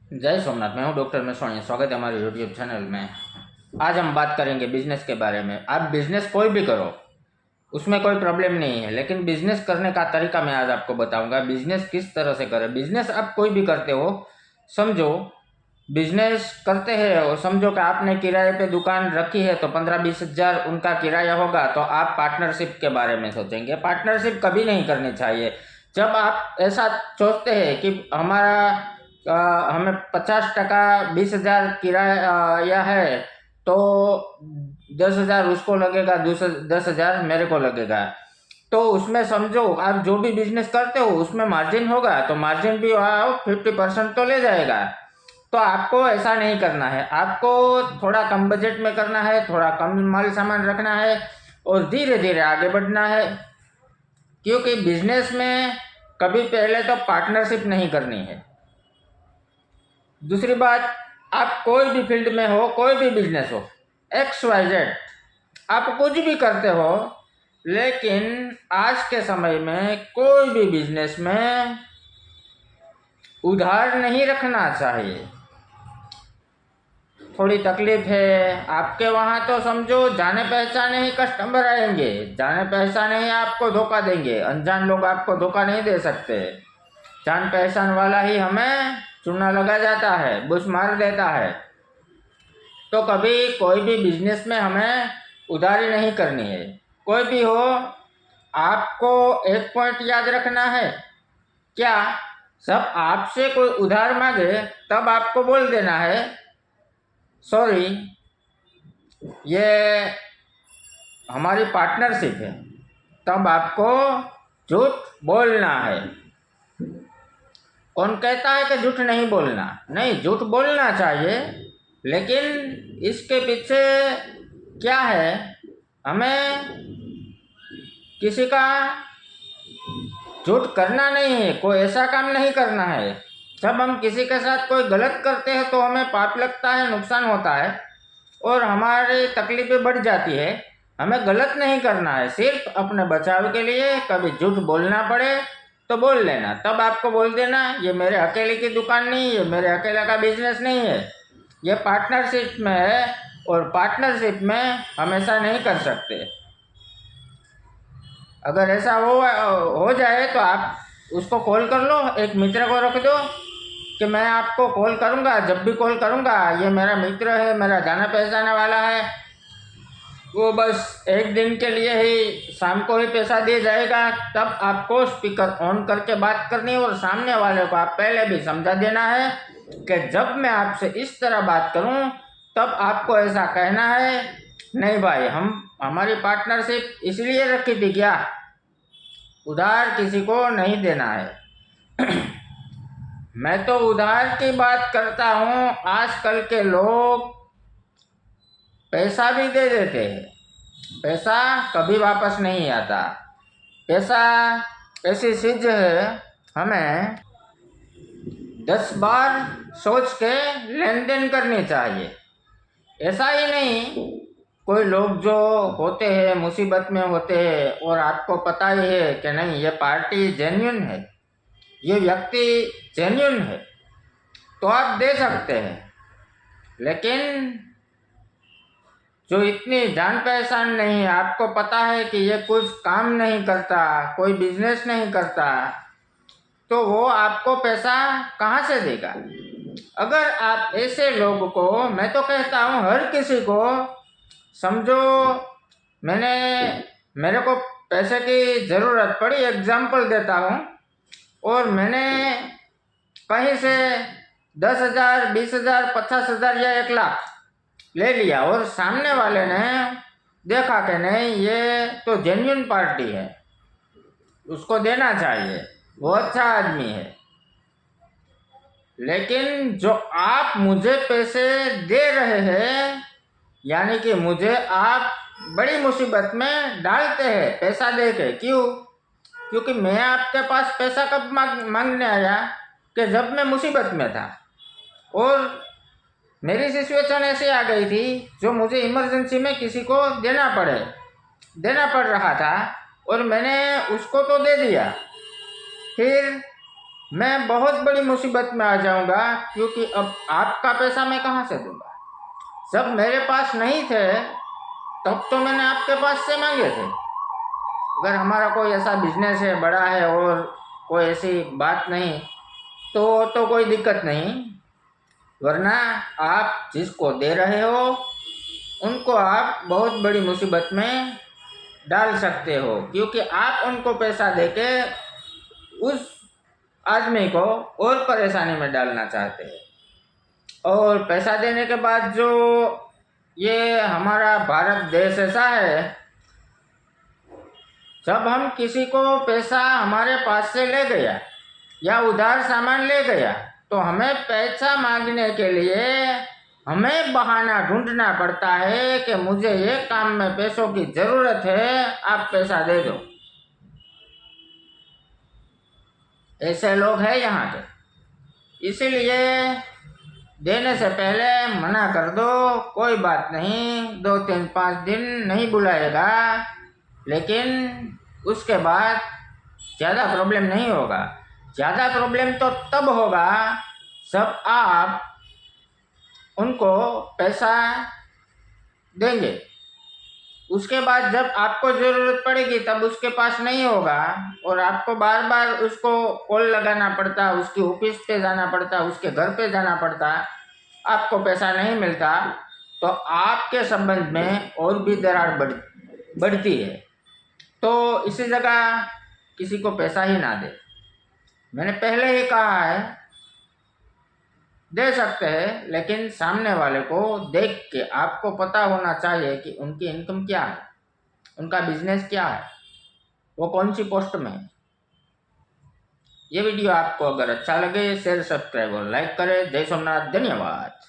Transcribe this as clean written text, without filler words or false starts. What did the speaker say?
जय सोमनाथ। मैं हूं डॉक्टर मसोणी। स्वागत है हमारे यूट्यूब चैनल में। आज हम बात करेंगे बिजनेस के बारे में। आप बिजनेस कोई भी करो, उसमें कोई प्रॉब्लम नहीं है, लेकिन बिजनेस करने का तरीका मैं आज आपको बताऊंगा। बिजनेस किस तरह से करें। बिजनेस आप कोई भी करते हो, समझो बिजनेस करते हैं और समझो कि आपने किराए पे दुकान रखी है तो 15-20 हज़ार उनका किराया होगा, तो आप पार्टनरशिप के बारे में सोचेंगे। पार्टनरशिप कभी नहीं करनी चाहिए। जब आप ऐसा सोचते हैं कि हमें 50% 20 हज़ार किराया है, तो 10 हज़ार उसको लगेगा, 10 हज़ार मेरे को लगेगा, तो उसमें समझो आप जो भी बिजनेस करते हो उसमें मार्जिन होगा, तो मार्जिन भी 50% तो ले जाएगा। तो आपको ऐसा नहीं करना है। आपको थोड़ा कम बजट में करना है, थोड़ा कम माल सामान रखना है और धीरे धीरे आगे बढ़ना है। क्योंकि बिजनेस में कभी पहले तो पार्टनरशिप नहीं करनी है। दूसरी बात, आप कोई भी फील्ड में हो, कोई भी बिजनेस हो, XYZ, आप कुछ भी करते हो, लेकिन आज के समय में कोई भी बिजनेस में उधार नहीं रखना चाहिए। थोड़ी तकलीफ है आपके वहाँ तो समझो जाने पहचाने ही कस्टमर आएंगे, जाने पहचाने ही आपको धोखा देंगे। अनजान लोग आपको धोखा नहीं दे सकते। जान पहचान वाला ही हमें चूना लगा जाता है, बुश मार देता है। तो कभी कोई भी बिजनेस में हमें उधारी नहीं करनी है। कोई भी हो, आपको एक पॉइंट याद रखना है, क्या सब आपसे कोई उधार मांगे तब आपको बोल देना है सॉरी, ये हमारी पार्टनरशिप है, तब आपको झूठ बोलना है। कौन कहता है कि झूठ नहीं बोलना? नहीं, झूठ बोलना चाहिए, लेकिन इसके पीछे क्या है, हमें किसी का झूठ करना नहीं है, कोई ऐसा काम नहीं करना है। जब हम किसी के साथ कोई गलत करते हैं तो हमें पाप लगता है, नुकसान होता है और हमारी तकलीफें बढ़ जाती है। हमें गलत नहीं करना है। सिर्फ अपने बचाव के लिए कभी झूठ बोलना पड़े तो बोल लेना, तब आपको बोल देना ये मेरे अकेले की दुकान नहीं, ये मेरे अकेले का बिजनेस नहीं है, ये पार्टनरशिप में है और पार्टनरशिप में हमेशा नहीं कर सकते। अगर ऐसा हो जाए तो आप उसको कॉल कर लो, एक मित्र को रख दो कि मैं आपको कॉल करूँगा, जब भी कॉल करूँगा ये मेरा मित्र है, मेरा जाना पहचाना वाला है, वो बस एक दिन के लिए ही शाम को ही पैसा दे जाएगा। तब आपको स्पीकर ऑन करके बात करनी है और सामने वाले को आप पहले भी समझा देना है कि जब मैं आपसे इस तरह बात करूं तब आपको ऐसा कहना है, नहीं भाई, हमारी पार्टनरशिप इसलिए रखी थी क्या, उधार किसी को नहीं देना है। मैं तो उधार की बात करता हूँ। आजकल के लोग पैसा भी दे देते हैं, पैसा कभी वापस नहीं आता। पैसा ऐसी चीज है, हमें 10 बार सोच के लेन देन करनी चाहिए। ऐसा ही नहीं, कोई लोग जो होते हैं मुसीबत में होते हैं और आपको पता ही है कि नहीं ये पार्टी जेन्युइन है, ये व्यक्ति जेन्युइन है, तो आप दे सकते हैं। लेकिन जो इतनी जान पहचान नहीं है, आपको पता है कि ये कुछ काम नहीं करता, कोई बिजनेस नहीं करता, तो वो आपको पैसा कहाँ से देगा? अगर आप ऐसे लोग को, मैं तो कहता हूँ हर किसी को, समझो मेरे को पैसे की ज़रूरत पड़ी, एग्जाम्पल देता हूँ, और मैंने कहीं से 10 हज़ार 20 हज़ार 50 हज़ार या 1 लाख ले लिया और सामने वाले ने देखा कि नहीं ये तो जेन्युइन पार्टी है, उसको देना चाहिए, वो अच्छा आदमी है। लेकिन जो आप मुझे पैसे दे रहे हैं, यानी कि मुझे आप बड़ी मुसीबत में डालते हैं पैसा दे के। क्यों? क्योंकि मैं आपके पास पैसा कब मांगने आया कि जब मैं मुसीबत में था और मेरी सिचुएशन ऐसी आ गई थी जो मुझे इमरजेंसी में किसी को देना पड़ रहा था और मैंने उसको तो दे दिया। फिर मैं बहुत बड़ी मुसीबत में आ जाऊंगा, क्योंकि अब आपका पैसा मैं कहाँ से दूंगा। जब मेरे पास नहीं थे तब तो मैंने आपके पास से मांगे थे। अगर हमारा कोई ऐसा बिजनेस है, बड़ा है, और कोई ऐसी बात नहीं, तो कोई दिक्कत नहीं। वरना आप जिसको दे रहे हो उनको आप बहुत बड़ी मुसीबत में डाल सकते हो, क्योंकि आप उनको पैसा देके उस आदमी को और परेशानी में डालना चाहते हैं। और पैसा देने के बाद जो ये हमारा भारत देश ऐसा है, जब हम किसी को पैसा हमारे पास से ले गया या उधार सामान ले गया, तो हमें पैसा मांगने के लिए हमें बहाना ढूंढना पड़ता है कि मुझे ये काम में पैसों की ज़रूरत है, आप पैसा दे दो। ऐसे लोग हैं यहाँ के। इसीलिए देने से पहले मना कर दो, कोई बात नहीं, 2 3 5 दिन नहीं बुलाएगा, लेकिन उसके बाद ज़्यादा प्रॉब्लम नहीं होगा। ज़्यादा प्रॉब्लम तो तब होगा जब आप उनको पैसा देंगे, उसके बाद जब आपको ज़रूरत पड़ेगी तब उसके पास नहीं होगा, और आपको बार बार उसको कॉल लगाना पड़ता, उसकी ऑफिस पे जाना पड़ता, उसके घर पे जाना पड़ता, आपको पैसा नहीं मिलता, तो आपके संबंध में और भी दरार बढ़ती है। तो इसी जगह किसी को पैसा ही ना दे। मैंने पहले ही कहा है, दे सकते हैं, लेकिन सामने वाले को देख के आपको पता होना चाहिए कि उनकी इनकम क्या है, उनका बिजनेस क्या है, वो कौन सी पोस्ट में है। ये वीडियो आपको अगर अच्छा लगे शेयर, सब्सक्राइब और लाइक करें। जय सोमनाथ, धन्यवाद।